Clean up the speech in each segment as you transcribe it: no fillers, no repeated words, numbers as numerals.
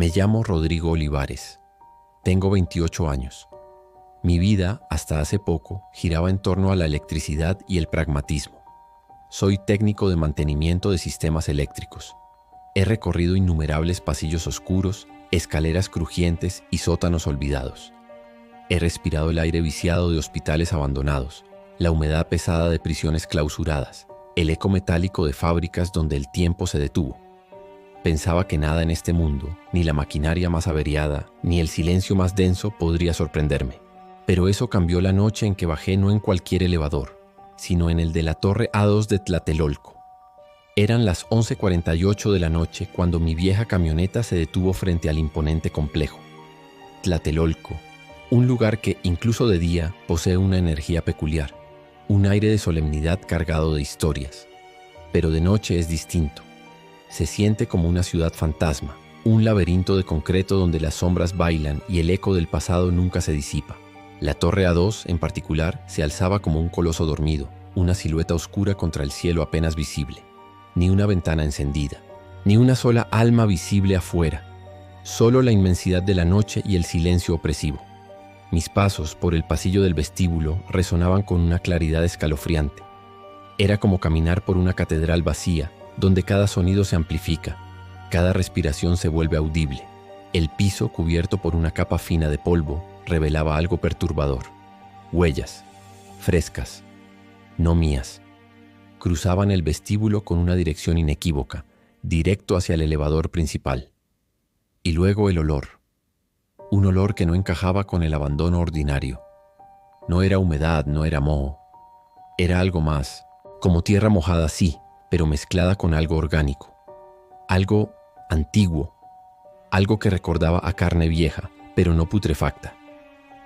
Me llamo Rodrigo Olivares. Tengo 28 años. Mi vida, hasta hace poco, giraba en torno a la electricidad y el pragmatismo. Soy técnico de mantenimiento de sistemas eléctricos. He recorrido innumerables pasillos oscuros, escaleras crujientes y sótanos olvidados. He respirado el aire viciado de hospitales abandonados, la humedad pesada de prisiones clausuradas, el eco metálico de fábricas donde el tiempo se detuvo. Pensaba que nada en este mundo, ni la maquinaria más averiada, ni el silencio más denso podría sorprenderme. Pero eso cambió la noche en que bajé no en cualquier elevador, sino en el de la Torre A2 de Tlatelolco. Eran las 11:48 de la noche cuando mi vieja camioneta se detuvo frente al imponente complejo. Tlatelolco, un lugar que, incluso de día, posee una energía peculiar, un aire de solemnidad cargado de historias. Pero de noche es distinto. Se siente como una ciudad fantasma, un laberinto de concreto donde las sombras bailan y el eco del pasado nunca se disipa. La Torre A2, en particular, se alzaba como un coloso dormido, una silueta oscura contra el cielo apenas visible. Ni una ventana encendida, ni una sola alma visible afuera, solo la inmensidad de la noche y el silencio opresivo. Mis pasos por el pasillo del vestíbulo resonaban con una claridad escalofriante. Era como caminar por una catedral vacía, donde cada sonido se amplifica, cada respiración se vuelve audible. El piso, cubierto por una capa fina de polvo, revelaba algo perturbador. Huellas, frescas, no mías. Cruzaban el vestíbulo con una dirección inequívoca, directo hacia el elevador principal. Y luego el olor. Un olor que no encajaba con el abandono ordinario. No era humedad, no era moho. Era algo más, como tierra mojada, sí, pero mezclada con algo orgánico. Algo antiguo. Algo que recordaba a carne vieja, pero no putrefacta.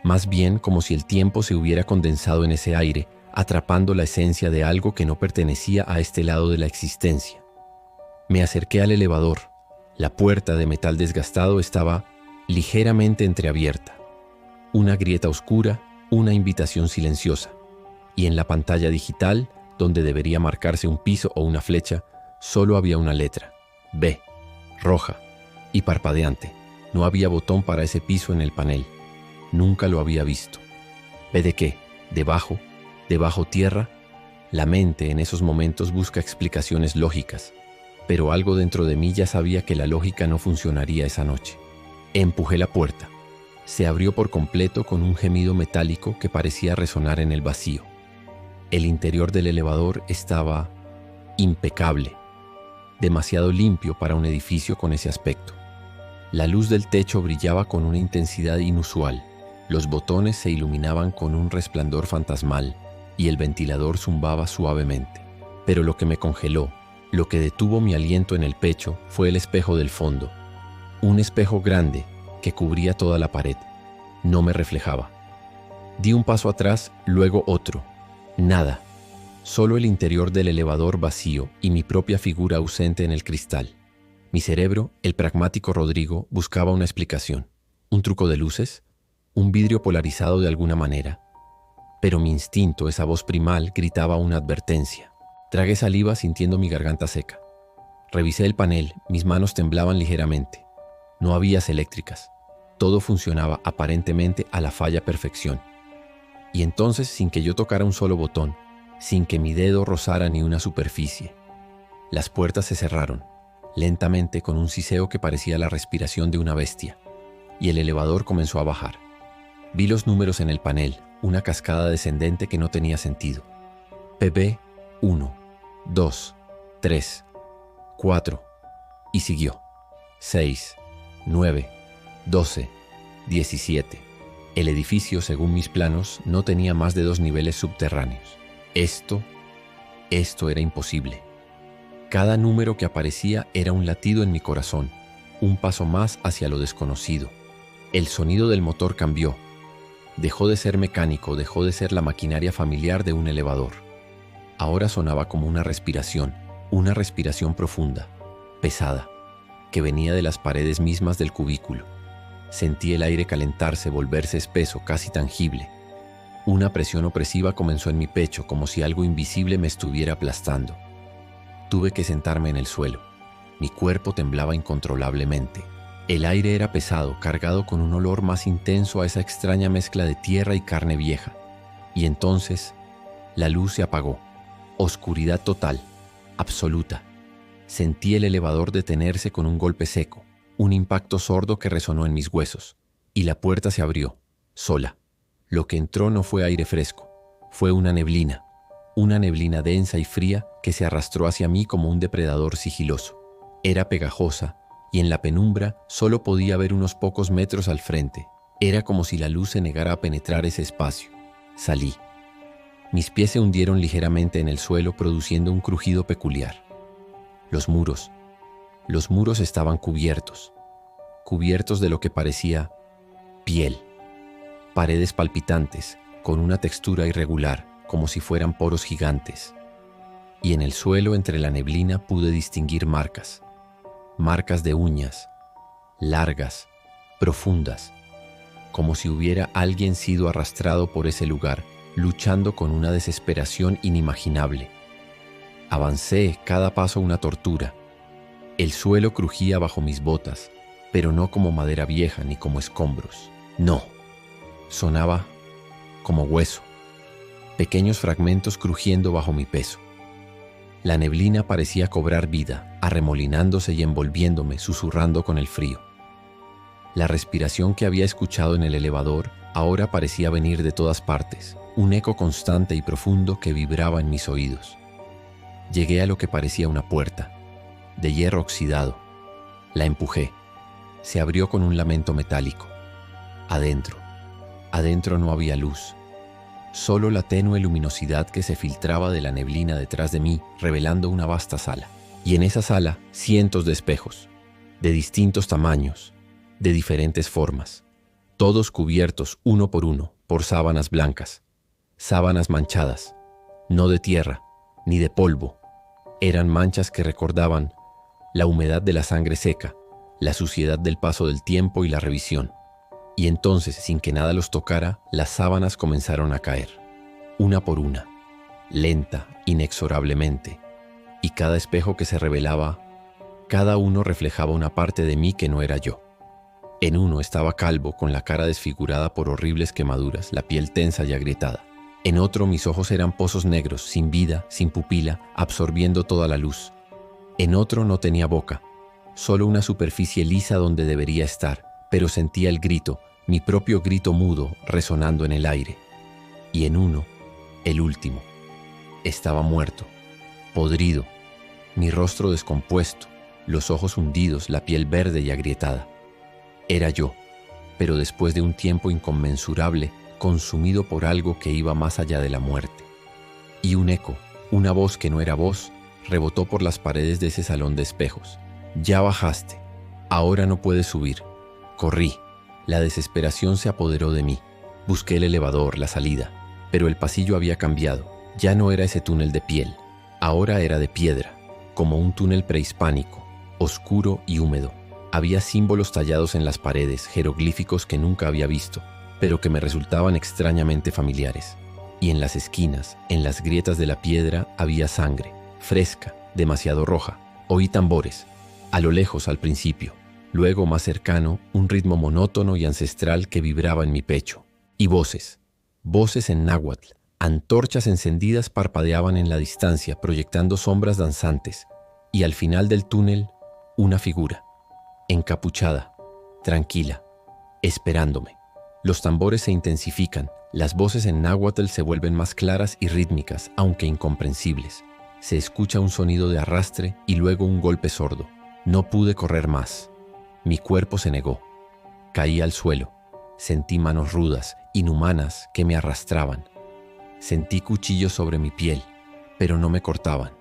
Más bien como si el tiempo se hubiera condensado en ese aire, atrapando la esencia de algo que no pertenecía a este lado de la existencia. Me acerqué al elevador. La puerta de metal desgastado estaba ligeramente entreabierta. Una grieta oscura, una invitación silenciosa. Y en la pantalla digital, donde debería marcarse un piso o una flecha, solo había una letra, B, roja y parpadeante. No había botón para ese piso en el panel. Nunca lo había visto. ¿B de qué? ¿Debajo? ¿Debajo tierra? La mente en esos momentos busca explicaciones lógicas, pero algo dentro de mí ya sabía que la lógica no funcionaría esa noche. Empujé la puerta. Se abrió por completo con un gemido metálico que parecía resonar en el vacío. El interior del elevador estaba impecable, demasiado limpio para un edificio con ese aspecto. La luz del techo brillaba con una intensidad inusual, los botones se iluminaban con un resplandor fantasmal y el ventilador zumbaba suavemente. Pero lo que me congeló, lo que detuvo mi aliento en el pecho fue el espejo del fondo. Un espejo grande que cubría toda la pared. No me reflejaba. Di un paso atrás, luego otro. Nada, solo el interior del elevador vacío y mi propia figura ausente en el cristal. Mi cerebro, el pragmático Rodrigo, buscaba una explicación. ¿Un truco de luces? ¿Un vidrio polarizado de alguna manera? Pero mi instinto, esa voz primal, gritaba una advertencia. Tragué saliva sintiendo mi garganta seca. Revisé el panel, mis manos temblaban ligeramente. No había eléctricas. Todo funcionaba aparentemente a la falla perfección. Y entonces, sin que yo tocara un solo botón, sin que mi dedo rozara ni una superficie, las puertas se cerraron, lentamente con un siseo que parecía la respiración de una bestia, y el elevador comenzó a bajar. Vi los números en el panel, una cascada descendente que no tenía sentido. PB 1, 2, 3, 4, y siguió. 6, 9, 12, 17. El edificio, según mis planos, no tenía más de 2 niveles subterráneos. Esto era imposible. Cada número que aparecía era un latido en mi corazón, un paso más hacia lo desconocido. El sonido del motor cambió. Dejó de ser mecánico, dejó de ser la maquinaria familiar de un elevador. Ahora sonaba como una respiración profunda, pesada, que venía de las paredes mismas del cubículo. Sentí el aire calentarse, volverse espeso, casi tangible. Una presión opresiva comenzó en mi pecho, como si algo invisible me estuviera aplastando. Tuve que sentarme en el suelo. Mi cuerpo temblaba incontrolablemente. El aire era pesado, cargado con un olor más intenso a esa extraña mezcla de tierra y carne vieja. Y entonces, la luz se apagó. Oscuridad total, absoluta. Sentí el elevador detenerse con un golpe seco, un impacto sordo que resonó en mis huesos. Y la puerta se abrió, sola. Lo que entró no fue aire fresco, fue una neblina densa y fría que se arrastró hacia mí como un depredador sigiloso. Era pegajosa, y en la penumbra solo podía ver unos pocos metros al frente. Era como si la luz se negara a penetrar ese espacio. Salí. Mis pies se hundieron ligeramente en el suelo, produciendo un crujido peculiar. Los muros estaban cubiertos de lo que parecía piel. Paredes palpitantes, con una textura irregular, como si fueran poros gigantes. Y en el suelo, entre la neblina, pude distinguir marcas de uñas, largas, profundas, como si hubiera alguien sido arrastrado por ese lugar, luchando con una desesperación inimaginable. Avancé, cada paso una tortura. El suelo crujía bajo mis botas, pero no como madera vieja ni como escombros. No, sonaba como hueso, pequeños fragmentos crujiendo bajo mi peso. La neblina parecía cobrar vida, arremolinándose y envolviéndome, susurrando con el frío. La respiración que había escuchado en el elevador ahora parecía venir de todas partes, un eco constante y profundo que vibraba en mis oídos. Llegué a lo que parecía una puerta, de hierro oxidado. La empujé. Se abrió con un lamento metálico. Adentro no había luz. Solo la tenue luminosidad que se filtraba de la neblina detrás de mí, revelando una vasta sala. Y en esa sala, cientos de espejos, de distintos tamaños, de diferentes formas, todos cubiertos uno por sábanas blancas, sábanas manchadas, no de tierra, ni de polvo. Eran manchas que recordaban la humedad de la sangre seca, la suciedad del paso del tiempo y la revisión. Y entonces, sin que nada los tocara, las sábanas comenzaron a caer, una por una, lenta, inexorablemente, y cada espejo que se revelaba, cada uno reflejaba una parte de mí que no era yo. En uno estaba calvo, con la cara desfigurada por horribles quemaduras, la piel tensa y agrietada. En otro mis ojos eran pozos negros, sin vida, sin pupila, absorbiendo toda la luz. En otro no tenía boca, solo una superficie lisa donde debería estar, pero sentía el grito, mi propio grito mudo, resonando en el aire. Y en uno, el último, estaba muerto, podrido, mi rostro descompuesto, los ojos hundidos, la piel verde y agrietada. Era yo, pero después de un tiempo inconmensurable, consumido por algo que iba más allá de la muerte. Y un eco, una voz que no era voz, rebotó por las paredes de ese salón de espejos. Ya bajaste, ahora no puedes subir. Corrí. La desesperación se apoderó de mí. Busqué el elevador, la salida, pero el pasillo había cambiado. Ya no era ese túnel de piel, ahora era de piedra, como un túnel prehispánico, oscuro y húmedo. Había símbolos tallados en las paredes, jeroglíficos que nunca había visto, pero que me resultaban extrañamente familiares. Y en las esquinas, en las grietas de la piedra, había sangre, fresca, demasiado roja. Oí tambores, a lo lejos al principio. Luego, más cercano, un ritmo monótono y ancestral que vibraba en mi pecho. Y voces en náhuatl. Antorchas encendidas parpadeaban en la distancia, proyectando sombras danzantes. Y al final del túnel, una figura, encapuchada, tranquila, esperándome. Los tambores se intensifican, las voces en náhuatl se vuelven más claras y rítmicas, aunque incomprensibles. Se escucha un sonido de arrastre y luego un golpe sordo. No pude correr más. Mi cuerpo se negó. Caí al suelo. Sentí manos rudas, inhumanas, que me arrastraban. Sentí cuchillos sobre mi piel, pero no me cortaban.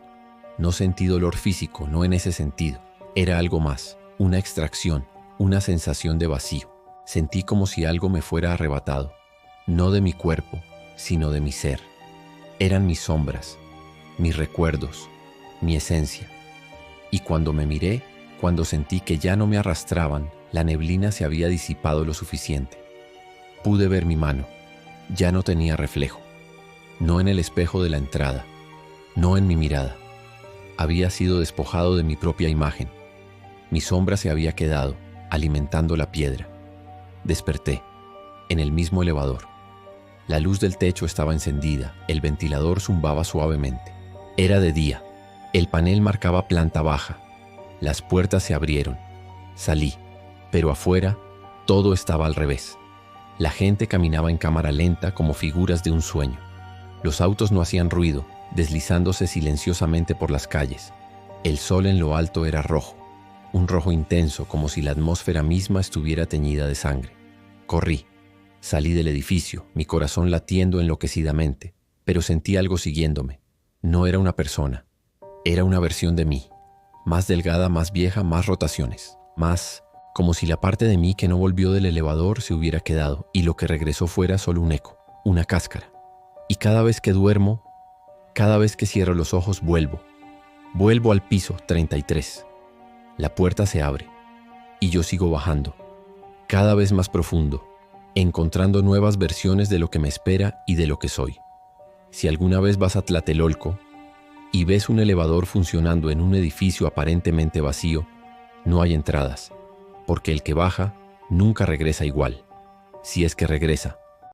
No sentí dolor físico, no en ese sentido. Era algo más, una extracción, una sensación de vacío. Sentí como si algo me fuera arrebatado, no de mi cuerpo, sino de mi ser. Eran mis sombras, mis recuerdos, mi esencia. Y cuando me miré, cuando sentí que ya no me arrastraban, la neblina se había disipado lo suficiente. Pude ver mi mano. Ya no tenía reflejo. No en el espejo de la entrada. No en mi mirada. Había sido despojado de mi propia imagen. Mi sombra se había quedado, alimentando la piedra. Desperté, en el mismo elevador. La luz del techo estaba encendida, el ventilador zumbaba suavemente. Era de día, el panel marcaba planta baja. Las puertas se abrieron. Salí, pero afuera todo estaba al revés. La gente caminaba en cámara lenta como figuras de un sueño. Los autos no hacían ruido, deslizándose silenciosamente por las calles. El sol en lo alto era rojo, un rojo intenso como si la atmósfera misma estuviera teñida de sangre. Corrí. Salí del edificio, mi corazón latiendo enloquecidamente, pero sentí algo siguiéndome. No era una persona, era una versión de mí, más delgada, más vieja, más rotaciones, más como si la parte de mí que no volvió del elevador se hubiera quedado y lo que regresó fuera solo un eco, una cáscara. Y cada vez que duermo, cada vez que cierro los ojos, vuelvo al piso 33. La puerta se abre y yo sigo bajando, cada vez más profundo, encontrando nuevas versiones de lo que me espera y de lo que soy. Si alguna vez vas a Tlatelolco y ves un elevador funcionando en un edificio aparentemente vacío, no hay entradas, porque el que baja nunca regresa igual, si es que regresa.